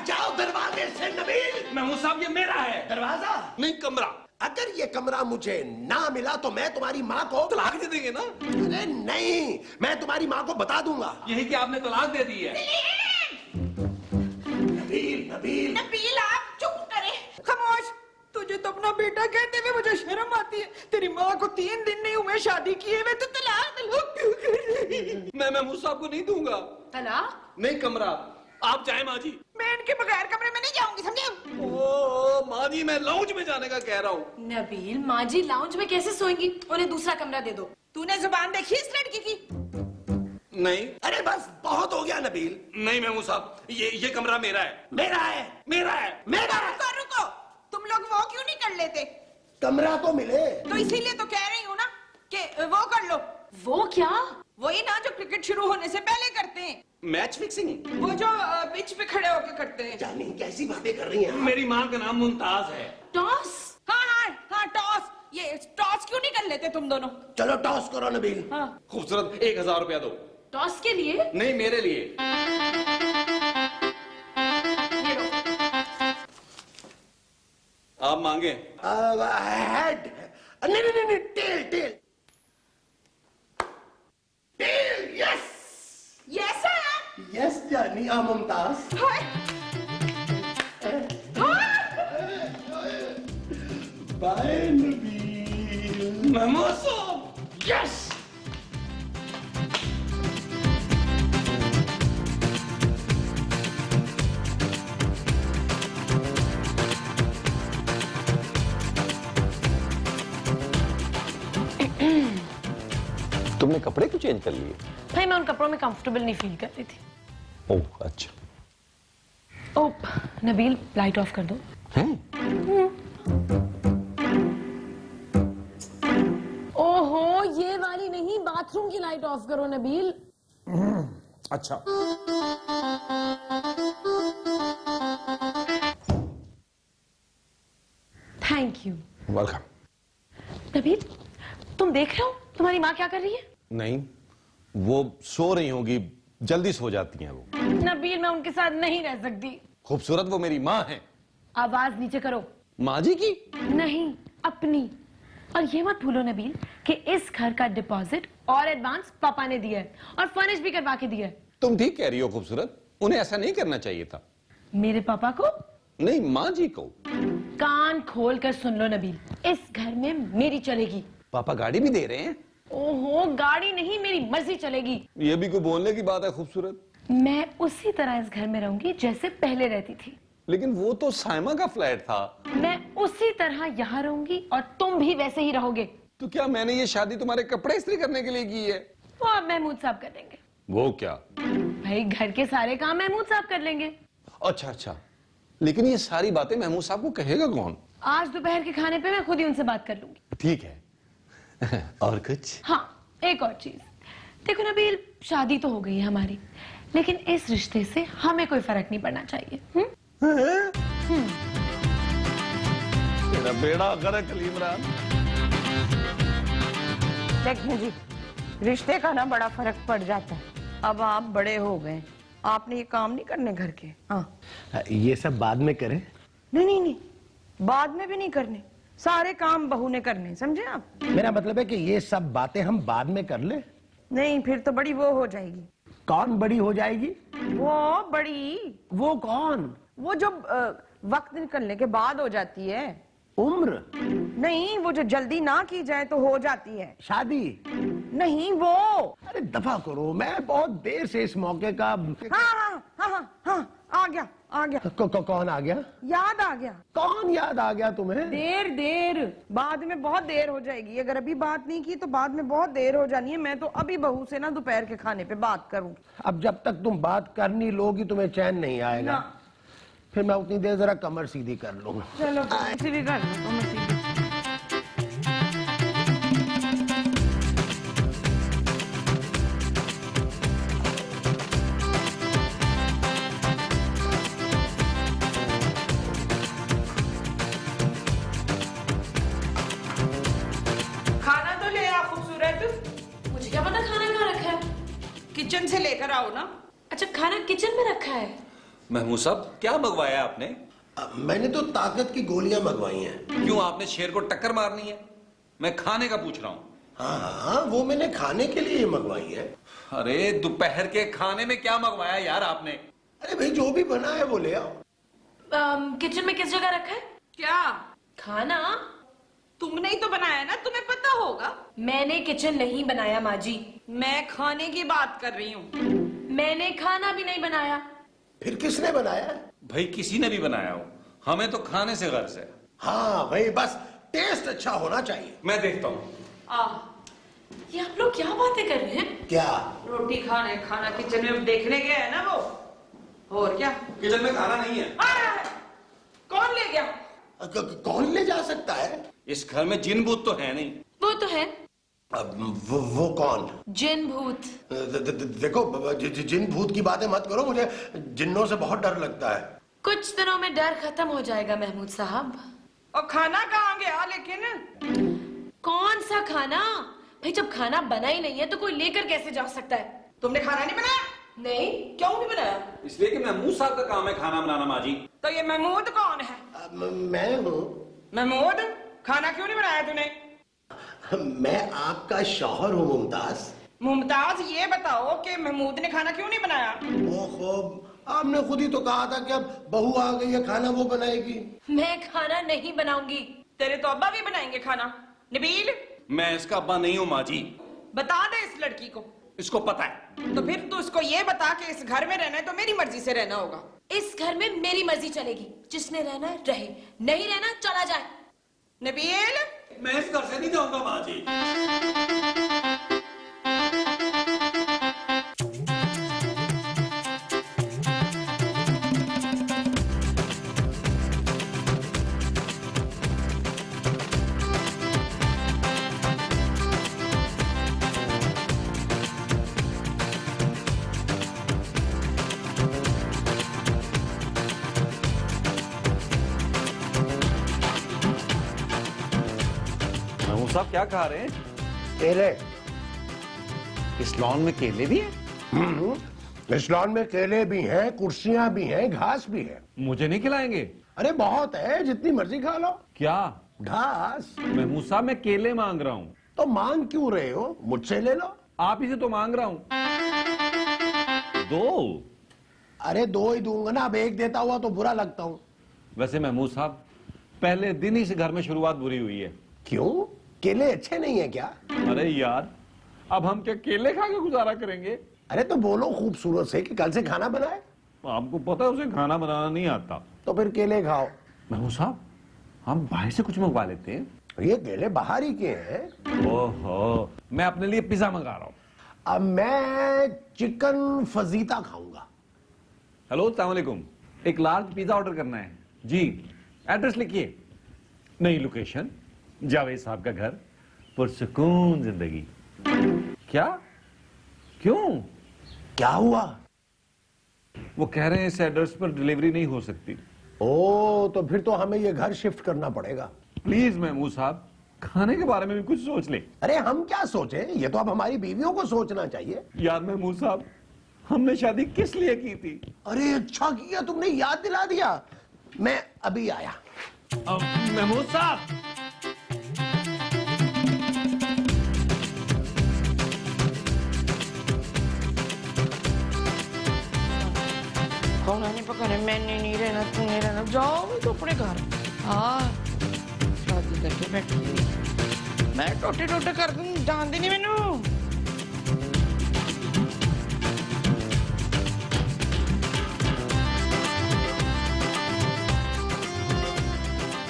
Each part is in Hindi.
जाओ दरवाजे से नबील। महमूद साहब ये मेरा है दरवाजा नहीं कमरा। अगर ये कमरा मुझे ना मिला तो मैं तुम्हारी माँ को तलाक दे देंगे ना? अरे नहीं, मैं तुम्हारी माँ को बता दूंगा। यही कि आपने तलाक दे दी है। नबील नबील नबील आप चुप करें, खामोश। तुझे तो अपना बेटा कहते हुए मुझे शर्म आती है। तेरी माँ को 3 दिन नहीं हुए शादी किए हुए, तो तलाक क्यों कर रही? मैं महमूद साहब को नहीं दूंगा तलाक नहीं कमरा। आप जाए माँ जी। मैं इनके बगैर कमरे में नहीं जाऊंगी, समझे? ओ माँ जी मैं लाउंज में जाने का कह रहा हूँ। नबील माँ जी लाउंज में कैसे सोएंगी? उन्हें दूसरा कमरा दे दो। तूने जुबान देखी इस लड़की की? नहीं अरे बस बहुत हो गया नबील। नहीं महमूद साहब ये कमरा मेरा है। मेरा है मेरा है। मेरा है। रुको रुको, तुम लोग वो क्यों नहीं कर लेते? कमरा तो मिले। तो इसीलिए तो कह रही हूँ ना कि वो कर लो। वो क्या? वही ना जो क्रिकेट शुरू होने से पहले करते हैं, मैच फिक्सिंग। वो जो पिच पे खड़े होके करते हैं। जानी कैसी बातें कर रही हैं। मेरी माँ का नाम मुमताज है। टॉस? हाँ हाँ हाँ टॉस। ये टॉस क्यों नहीं कर लेते तुम दोनों? चलो टॉस करो नबील। हाँ खूबसूरत 1000 रुपया दो। टॉस के लिए? नहीं मेरे लिए। ये लो। आप मांगे। हेड नहीं नहीं नहीं tail tail tail. Yes yes है। यस जानी मुमताज। Hi bye Nabeel. महमूद साहब यस। तुमने कपड़े क्यों चेंज कर लिए? भाई मैं उन कपड़ों में कंफर्टेबल नहीं फील कर रही थी। ओह अच्छा। ओह नबील लाइट ऑफ कर दो। हैं? ओहो ये वाली नहीं, बाथरूम की लाइट ऑफ करो नबील। अच्छा। Thank you. वेलकम। नबील तुम देख रहे हो तुम्हारी माँ क्या कर रही है? नहीं वो सो रही होंगी, जल्दी सो जाती हैं वो। नबील मैं उनके साथ नहीं रह सकती। खूबसूरत वो मेरी माँ है। आवाज नीचे करो। माँ जी की? नहीं अपनी। और ये मत भूलो नबील कि इस घर का डिपॉजिट और एडवांस पापा ने दिया है और फर्निश भी करवा के दिया है। तुम ठीक कह रही हो खूबसूरत, उन्हें ऐसा नहीं करना चाहिए था। मेरे पापा को नहीं माँ जी को। कान खोल कर सुन लो नबील, इस घर में मेरी चलेगी। पापा गाड़ी भी दे रहे हैं। ओहो गाड़ी नहीं मेरी मर्जी चलेगी। ये भी कोई बोलने की बात है खूबसूरत। मैं उसी तरह इस घर में रहूंगी जैसे पहले रहती थी। लेकिन वो तो साइमा का फ्लैट था। मैं उसी तरह यहाँ रहूंगी और तुम भी वैसे ही रहोगे। तो क्या मैंने ये शादी तुम्हारे कपड़े इस्त्री करने के लिए की है? वो अब महमूद साहब कर देंगे। वो क्या? भाई घर के सारे काम महमूद साहब कर लेंगे। अच्छा अच्छा, लेकिन ये सारी बातें महमूद साहब को कहेगा कौन? आज दोपहर के खाने पे मैं खुद ही उनसे बात कर लूंगी। ठीक है। और कुछ? हाँ एक और चीज देखो नबील, शादी तो हो गई है हमारी, लेकिन इस रिश्ते से हमें कोई फर्क नहीं पड़ना चाहिए। तेरा बेड़ा गर्क इमरान। देखिए जी, रिश्ते का ना बड़ा फर्क पड़ जाता है। अब आप बड़े हो गए, आपने ये काम नहीं करने घर के। हाँ ये सब बाद में करें। नहीं नहीं नहीं, बाद में भी नहीं करने, सारे काम बहू ने करने, समझे आप? मेरा मतलब है कि ये सब बातें हम बाद में कर ले। नहीं फिर तो बड़ी वो हो जाएगी। कौन बड़ी हो जाएगी? वो बड़ी, वो कौन? वो जो वक्त निकलने के बाद हो जाती है। उम्र? नहीं, वो जो जल्दी ना की जाए तो हो जाती है। शादी? नहीं वो। अरे दफा करो, मैं बहुत देर से इस मौके का। हाँ हाँ हाँ हाँ हाँ आ गया आ गया। कौन आ गया? याद आ गया। कौन याद आ गया तुम्हें? देर देर, बाद में बहुत देर हो जाएगी। अगर अभी बात नहीं की तो बाद में बहुत देर हो जानी है। मैं तो अभी बहू से ना दोपहर के खाने पे बात करूंगी। अब जब तक तुम बात करनी लोगी तुम्हें चैन नहीं आएगा ना। फिर मैं उतनी देर जरा कमर सीधी कर लूंगा। चलो सीधी कर लो, कमर सीधी। खाना तो ले आओ खूबसूरत। मुझे क्या पता खाना कहाँ रखा है। किचन से लेकर आओ ना। अच्छा, खाना किचन में रखा है? महमूद साहब, क्या मंगवाया आपने? मैंने तो ताकत की गोलियां मंगवाई हैं। क्यों, आपने शेर को टक्कर मारनी है? मैं खाने का पूछ रहा हूँ। हाँ, वो मैंने खाने के लिए मंगवाई है। अरे दोपहर के खाने में क्या मंगवाया यार आपने? अरे भाई, जो भी बना है वो ले आओ। किचन में किस जगह रखा है? क्या खाना तुमने ही तो बनाया ना, तुम्हें पता होगा। मैंने किचन नहीं बनाया माँ जी। मैं खाने की बात कर रही हूँ। मैंने खाना भी नहीं बनाया। फिर किसने बनाया है? भाई किसी ने भी बनाया हो, हमें तो खाने से गर्ज है। हाँ भाई, बस टेस्ट अच्छा होना चाहिए। मैं देखता हूँ। ये आप लोग क्या बातें कर रहे हैं? क्या? रोटी खाना किचन में देखने गया है ना वो। और क्या? किचन में खाना नहीं है। कौन ले गया? कौन ले जा सकता है? इस घर में जिन भूत तो है नहीं। वो तो है। अब वो कौन? जिन भूत। देखो, जिन भूत की बातें मत करो, मुझे जिन्नों से बहुत डर लगता है। कुछ दिनों में डर खत्म हो जाएगा महमूद साहब। और खाना कहाँ गया? लेकिन कौन सा खाना? भाई जब खाना बना ही नहीं है तो कोई लेकर कैसे जा सकता है? तुमने खाना नहीं बनाया? नहीं। क्यों नहीं बनाया? इसलिए कि महमूद साहब का काम है खाना बनाना माँ जी। तो ये महमूद कौन है? मैं हूँ। महमूद, खाना क्यों नहीं बनाया तूने? मैं आपका शौहर हूँ मुमताज। मुमताज, ये बताओ कि महमूद ने खाना क्यों नहीं बनाया? ओहो, आपने खुद ही तो कहा था कि अब बहू आ गई है, खाना वो बनाएगी। मैं खाना नहीं बनाऊंगी। तेरे तो अब्बा भी बनाएंगे खाना। नबील, मैं इसका अब्बा नहीं हूँ माँ जी। बता दे इस लड़की को। इसको पता है। तो फिर तू इसको ये बता कि इस घर में रहना है तो मेरी मर्जी से रहना होगा। इस घर में मेरी मर्जी चलेगी। जिसने रहना है रहे, नहीं रहना चला जाए। नबील, मैं इस घर से नहीं जाऊंगा माँ जी। महमूद साहब क्या खा रहे हैं? केले। इस लॉन में केले भी हैं? इस लॉन में केले भी हैं, कुर्सियां भी हैं, घास भी है। मुझे नहीं खिलाएंगे? अरे बहुत है, जितनी मर्जी खा लो। क्या? घास। महमूद साहब, मैं केले मांग रहा हूँ। तो मांग क्यों रहे हो? मुझसे ले लो। आप ही से तो मांग रहा हूँ। दो। अरे दो ही दूंगा ना, अब एक देता हुआ तो बुरा लगता हूँ। वैसे महमूद साहब, पहले दिन ही से घर में शुरुआत बुरी हुई है। क्यों? केले अच्छे नहीं है क्या? अरे यार, अब हम क्या केले खा के गुजारा करेंगे? अरे तो बोलो खूबसूरत से कि कल से खाना बनाए। आपको पता है उसे खाना बनाना नहीं आता। तो फिर केले खाओ। महमूद साहब, हम बाहर से कुछ मंगवा लेते हैं। ये केले बाहर ही के हैं। ओहो, मैं अपने लिए पिज्जा मंगा रहा हूँ। अब मैं चिकन फजीता खाऊंगा। हेलो, अस्सलाम वालेकुम। एक लार्ज पिज्जा ऑर्डर करना है जी। एड्रेस लिखिए। नई लोकेशन, जावेद साहब का घर, पुरसुकून जिंदगी। क्या? क्यों? क्या हुआ? वो कह रहे हैं इस एड्रेस पर डिलीवरी नहीं हो सकती। ओ, तो फिर तो हमें ये घर शिफ्ट करना पड़ेगा। प्लीज महमूद साहब, खाने के बारे में भी कुछ सोच ले। अरे हम क्या सोचे, ये तो अब हमारी बीवियों को सोचना चाहिए। यार महमूद साहब, हमने शादी किस लिए की थी? अरे अच्छा किया तुमने याद दिला दिया। मैं अभी आया। महमूद साहब, कौन आने पकाने? मैंने नहीं रहना, तू नहीं रहना, जाओ तो अपने घर। हाँ, शादी करके बैठी हुई मैं टोटे टोटे कर दूं, जानती नहीं मैनू।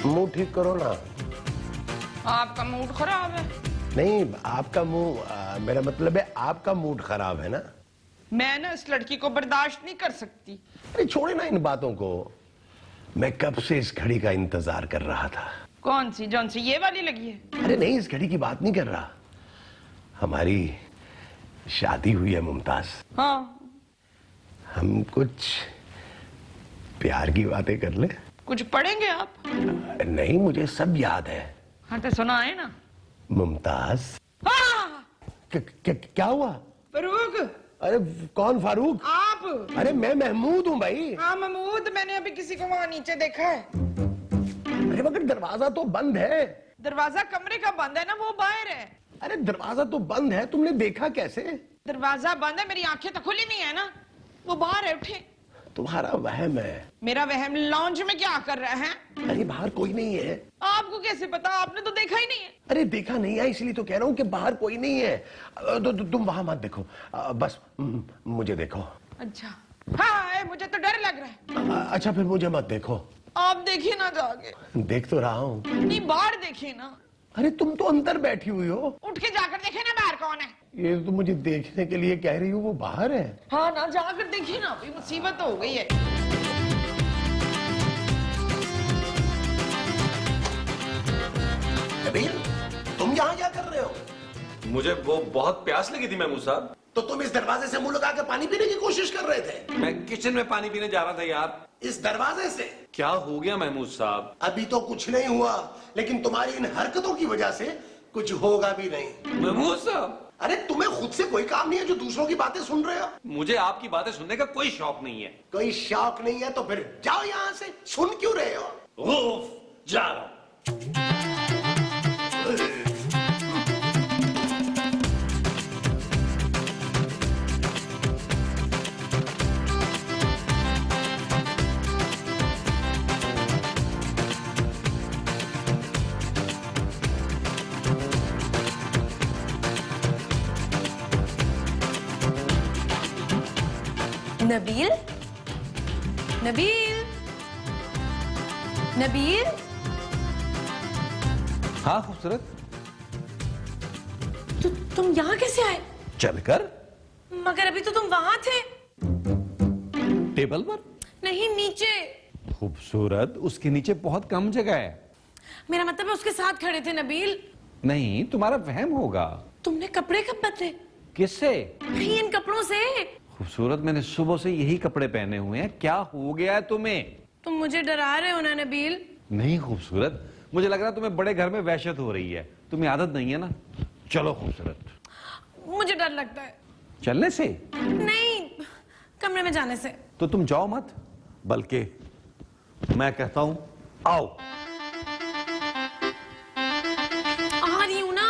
मुंह ठीक करो ना। आपका मूड खराब है? नहीं, आपका मुंह, मेरा मतलब है आपका मूड खराब है ना। मैं ना इस लड़की को बर्दाश्त नहीं कर सकती। अरे छोड़े ना इन बातों को। मैं कब से इस घड़ी का इंतजार कर रहा था। कौन सी? जौन सी ये वाली लगी है? अरे नहीं, इस घड़ी की बात नहीं कर रहा। हमारी शादी हुई है मुमताज। हाँ। हम कुछ प्यार की बातें कर ले। कुछ पढ़ेंगे आप? नहीं, मुझे सब याद है। हाँ तो सुनाए ना। मुमताज। हाँ। क्या हुआ? फरूक। अरे कौन फारूक? आप आप? अरे मैं महमूद हूँ भाई। हाँ महमूद, मैंने अभी किसी को वहां नीचे देखा है। अरे मगर दरवाजा तो बंद है। दरवाजा कमरे का बंद है ना, वो बाहर है। अरे दरवाजा तो बंद है, तुमने देखा कैसे? दरवाजा बंद है, मेरी आंखें तो खुली नहीं है ना, वो बाहर है। उठे। तुम्हारा वहम है। मेरा वहम? लॉन्ज में क्या कर रहा है? अरे बाहर कोई नहीं है। आपको कैसे पता? आपने तो देखा ही नहीं है। अरे देखा नहीं है, इसलिए तो कह रहा हूँ कि बाहर कोई नहीं है। तुम वहां मत देखो, बस मुझे देखो। अच्छा हाँ, मुझे तो डर लग रहा है। अच्छा फिर मुझे मत देखो। आप देखिए ना जाके। देख तो रहा हूँ। नहीं, बाहर देखिए ना। अरे तुम तो अंदर बैठी हुई हो। उठ के जाकर देखिए ना बाहर कौन है। ये तो मुझे देखने के लिए कह रही हो, वो बाहर है। हाँ ना, जाकर देखिए ना, अभी मुसीबत हो गई है। नबील, तुम यहाँ क्या कर रहे हो? मुझे वो बहुत प्यास लगी थी महमूद साहब। तो तुम इस दरवाजे से मुंह लगा के पानी पीने की कोशिश कर रहे थे? मैं किचन में पानी पीने जा रहा था यार। इस दरवाजे से? क्या हो गया महमूद साहब? अभी तो कुछ नहीं हुआ, लेकिन तुम्हारी इन हरकतों की वजह से कुछ होगा भी नहीं। महमूद साहब, अरे तुम्हें खुद से कोई काम नहीं है जो दूसरों की बातें सुन रहे हो? मुझे आपकी बातें सुनने का कोई शौक नहीं है। कोई शौक नहीं है तो फिर जाओ यहाँ से, सुन क्यों रहे हो? उफ, जा रहा हूं। नबील, नबील, नबील। हाँ खूबसूरत। तुम यहाँ कैसे आए? चलकर। मगर अभी तो तुम वहां थे। टेबल पर? नहीं, नीचे। खूबसूरत, उसके नीचे बहुत कम जगह है। मेरा मतलब है उसके साथ खड़े थे नबील। नहीं, तुम्हारा वहम होगा। तुमने कपड़े कब बदले? किससे? इन कपड़ों से। खूबसूरत, मैंने सुबह से यही कपड़े पहने हुए हैं। क्या हो गया है तुम्हें? तुम मुझे डरा रहे हो ना नबील? नहीं खूबसूरत, मुझे लग रहा है तुम्हें बड़े घर में वहशत हो रही है। तुम्हें आदत नहीं है ना। चलो खूबसूरत। मुझे डर लगता है। चलने से? नहीं, कमरे में जाने से। तो तुम जाओ मत, बल्कि मैं कहता हूं आओ। आ रही हूं ना।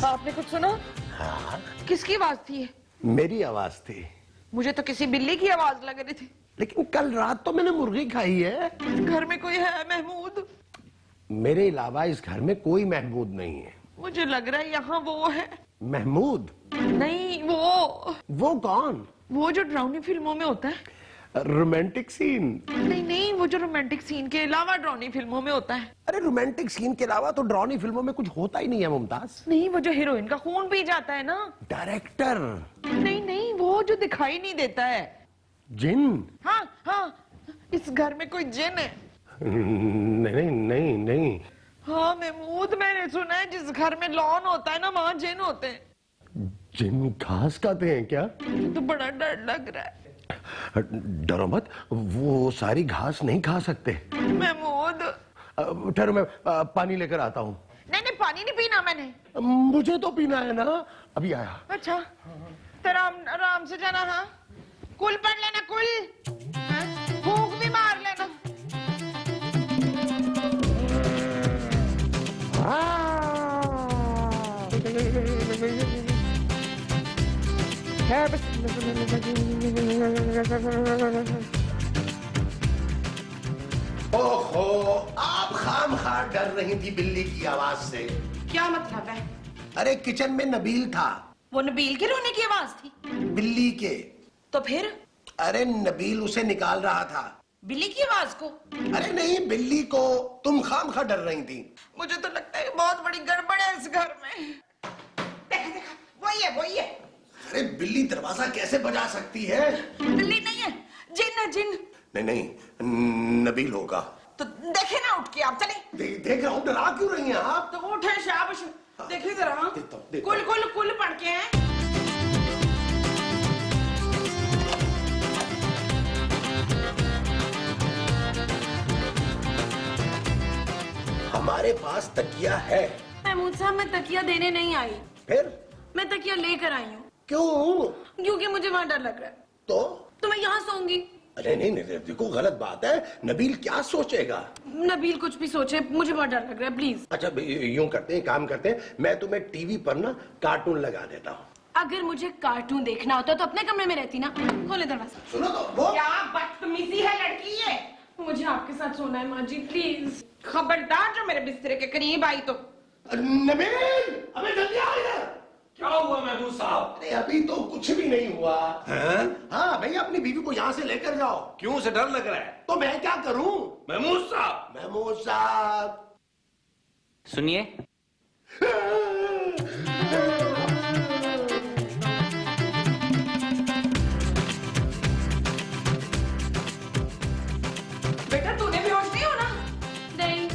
आपने कुछ सुना? हाँ, किसकी आवाज थी ये? मेरी आवाज थी। मुझे तो किसी बिल्ली की आवाज लग रही थी। लेकिन कल रात तो मैंने मुर्गी खाई है। घर में कोई है महमूद? मेरे अलावा इस घर में कोई महमूद नहीं है। मुझे लग रहा है यहाँ वो है। महमूद? नहीं, वो कौन? वो जो ड्राउनी फिल्मों में होता है। Romantic scene? नहीं नहीं, वो जो रोमांटिक सीन के अलावा ड्राउनी फिल्मों में होता है। अरे रोमांटिक सीन के अलावा तो ड्राउनी फिल्मों में कुछ होता ही नहीं है मुमताज। नहीं, वो जो हीरोइन का खून पी जाता है ना। डायरेक्टर? नहीं नहीं, वो जो दिखाई नहीं देता है। जिन? हाँ हाँ, इस घर में कोई जिन है। नहीं नहीं नहीं। हाँ महमूद, मैंने सुना है जिस घर में लॉन होता है ना, वहाँ जिन होते हैं। जिन घास खाते हैं क्या? तो बड़ा डर लग रहा है। डरो मत, वो सारी घास नहीं खा सकते। महमूद ठहरो, मैं पानी लेकर आता हूँ। नहीं नहीं, पानी नहीं पीना मैंने। मुझे तो पीना है ना, अभी आया। अच्छा तो आराम से जाना। हाँ, कुल पढ़ लेना, कुल। हाँ? भूख भी मार लेना। ओहो, आप खामखा डर रही थी बिल्ली की आवाज से। क्या मतलब है? अरे किचन में नबील था। वो नबील के रोने की आवाज थी? बिल्ली के। तो फिर? अरे नबील उसे निकाल रहा था। बिल्ली की आवाज को? अरे नहीं, बिल्ली को। तुम खामखा डर रही थी। मुझे तो लगता है बहुत बड़ी गड़बड़ है इस घर में। देखा, वही है, वही है। अरे बिल्ली दरवाजा कैसे बजा सकती है? बिल्ली नहीं है, जिन है, जिन। नहीं नहीं, नबील होगा। तो देखे ना उठ के, आप चले। देख रहा हूँ, डरा क्यों रही हैं आप? तो उठे, शाबाश। देखिए जरा। देखता हूँ। कुल कुल कुल पढ़ के हैं। हमारे पास तकिया है। महमूद साहब, मैं तकिया देने नहीं आई, फिर? मैं तकिया लेकर आई हूँ। क्यों? क्योंकि मुझे वहाँ डर लग रहा है। तो मैं यहाँ सोऊंगी। अरे नहीं नहीं, देखो गलत बात है। नबील क्या सोचेगा? नबील कुछ भी सोचे, मुझे बहुत डर लग रहा है, प्लीज। अच्छा यूं करते हैं, काम करते हैं, मैं तुम्हें टीवी पर ना कार्टून लगा देता हूँ। अगर मुझे कार्टून देखना होता तो अपने कमरे में रहती ना। खोले दरवाजा। सुनो तो वो क्या बदतमीजी है लड़की ये। मुझे आपके साथ सोना है माँ जी, प्लीज। खबरदार जो मेरे बिस्तर के करीब आई तो। नबील, अबे जल्दी आ इधर। क्या हुआ महमूद साहब? अरे अभी तो कुछ भी नहीं हुआ। हैं? हाँ भैया, अपनी बीवी को यहाँ से लेकर जाओ। क्यों से डर लग रहा है? तो मैं क्या करूं? महमूद साहब, महमूद साहब सुनिए, बेटा तूने भी होश नहीं होना। नहीं।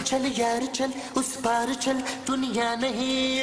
चल यार चल, उस पार चल, दुनिया नहीं